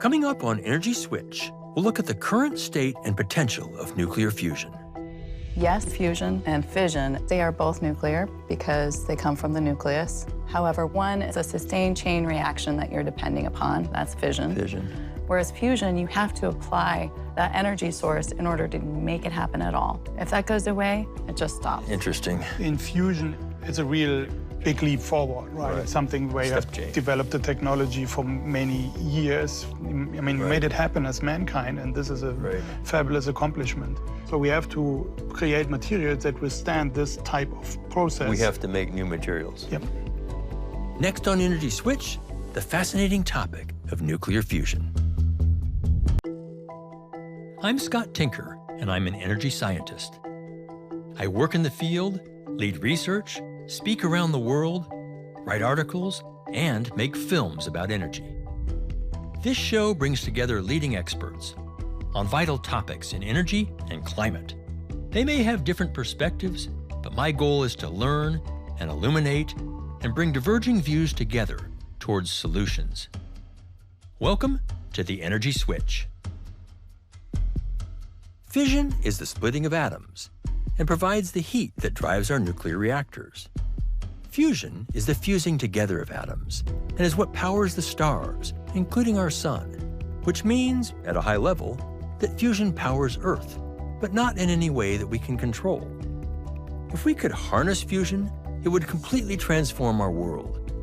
Coming up on Energy Switch, we'll look at the current state and potential of nuclear fusion. Yes, fusion and fission, they are both nuclear because they come from the nucleus. However, one is a sustained chain reaction that you're depending upon. That's fission. Whereas fusion, you have to apply that energy source in order to make it happen at all. If that goes away, it just stops. Interesting. In fusion, it's a real big leap forward, right? It's something where you have developed the technology for many years. I mean, we made it happen as mankind, and this is a fabulous accomplishment. So we have to create materials that withstand this type of process. We have to make new materials. Yep. Next on Energy Switch, the fascinating topic of nuclear fusion. I'm Scott Tinker, and I'm an energy scientist. I work in the field, lead research, speak around the world, write articles, and make films about energy. This show brings together leading experts on vital topics in energy and climate. They may have different perspectives, but my goal is to learn and illuminate and bring diverging views together towards solutions. Welcome to the Energy Switch. Fission is the splitting of atoms and provides the heat that drives our nuclear reactors. Fusion is the fusing together of atoms and is what powers the stars, including our sun, which means, at a high level, that fusion powers Earth, but not in any way that we can control. If we could harness fusion, it would completely transform our world,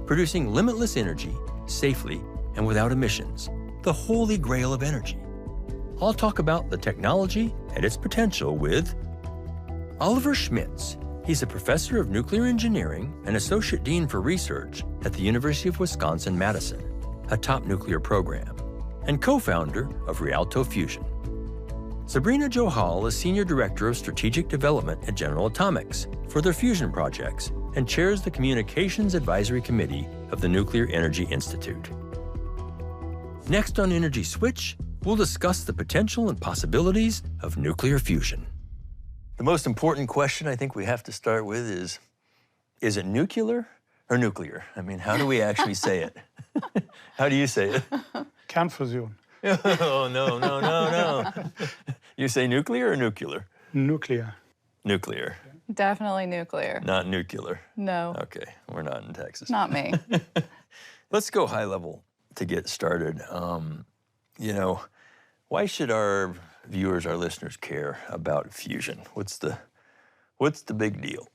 producing limitless energy, safely and without emissions, the holy grail of energy. I'll talk about the technology and its potential with Oliver Schmitz. He's a professor of nuclear engineering and associate dean for research at the University of Wisconsin-Madison, a top nuclear program, and co-founder of Rialto Fusion. Sabrina Johal is senior director of strategic development at General Atomics for their fusion projects and chairs the Communications Advisory Committee of the Nuclear Energy Institute. Next on Energy Switch, we'll discuss the potential and possibilities of nuclear fusion. The most important question I think we have to start with is it nuclear or nuclear? I mean, how do we actually say it? How do you say it? Kernfusion. Oh, no. You say nuclear or nuclear? Nuclear. Nuclear. Definitely nuclear. Not nuclear. No. Okay, we're not in Texas. Not me. Let's go high level to get started. Why should our viewers, our listeners care about fusion? What's the big deal?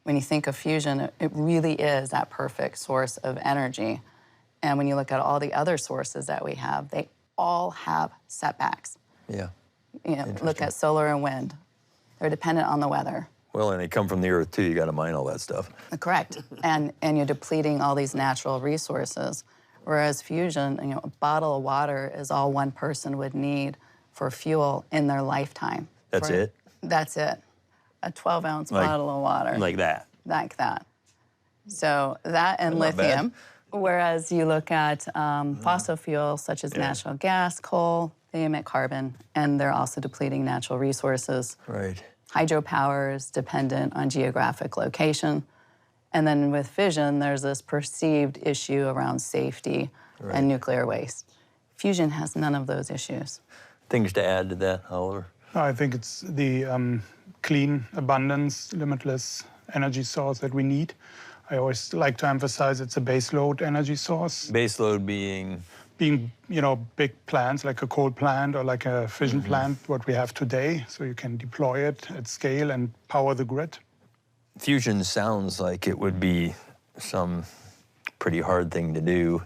When you think of fusion, it really is that perfect source of energy. And when you look at all the other sources that we have, they all have setbacks. Yeah. Look at solar and wind. They're dependent on the weather. Well, and they come from the earth too. You got to mine all that stuff. Correct. and you're depleting all these natural resources. Whereas fusion, a bottle of water is all one person would need for fuel in their lifetime. That's it? That's it. A 12-ounce bottle of water. Like that? Like that. So that and Not lithium. bad. Whereas you look at fossil fuels such as natural gas, coal, they emit carbon, and they're also depleting natural resources. Right. Hydropower is dependent on geographic location. And then with fission, there's this perceived issue around safety and nuclear waste. Fusion has none of those issues. Things to add to that, Oliver? I think it's the clean, abundance, limitless energy source that we need. I always like to emphasize it's a baseload energy source. Baseload being? Being, big plants like a coal plant or like a fission plant, what we have today, so you can deploy it at scale and power the grid. Fusion sounds like it would be some pretty hard thing to do.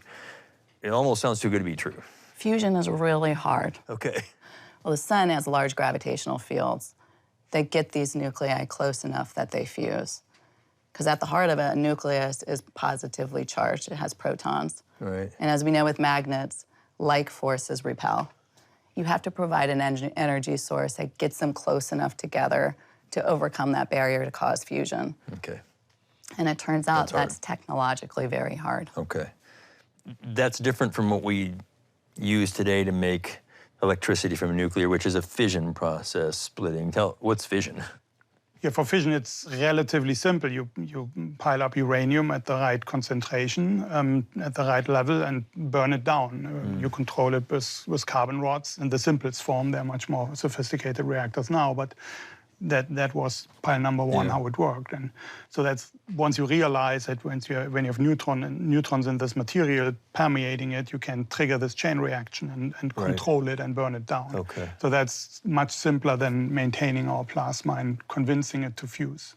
It almost sounds too good to be true. Fusion is really hard. Okay. Well, the sun has large gravitational fields that get these nuclei close enough that they fuse. Because at the heart of it, a nucleus is positively charged. It has protons. Right. And as we know with magnets, like forces repel. You have to provide an energy source that gets them close enough together to overcome that barrier to cause fusion. Okay. And it turns out that's technologically very hard. Okay. That's different from what we use today to make electricity from nuclear, which is a fission process, splitting. What's fission? Yeah, for fission, it's relatively simple. You pile up uranium at the right concentration, at the right level, and burn it down. You control it with carbon rods in the simplest form. There are much more sophisticated reactors now, but that was pile number one, how it worked. And so that's, once you realize that when you have neutrons in this material permeating it, you can trigger this chain reaction and control it and burn it down. Okay. So that's much simpler than maintaining our plasma and convincing it to fuse.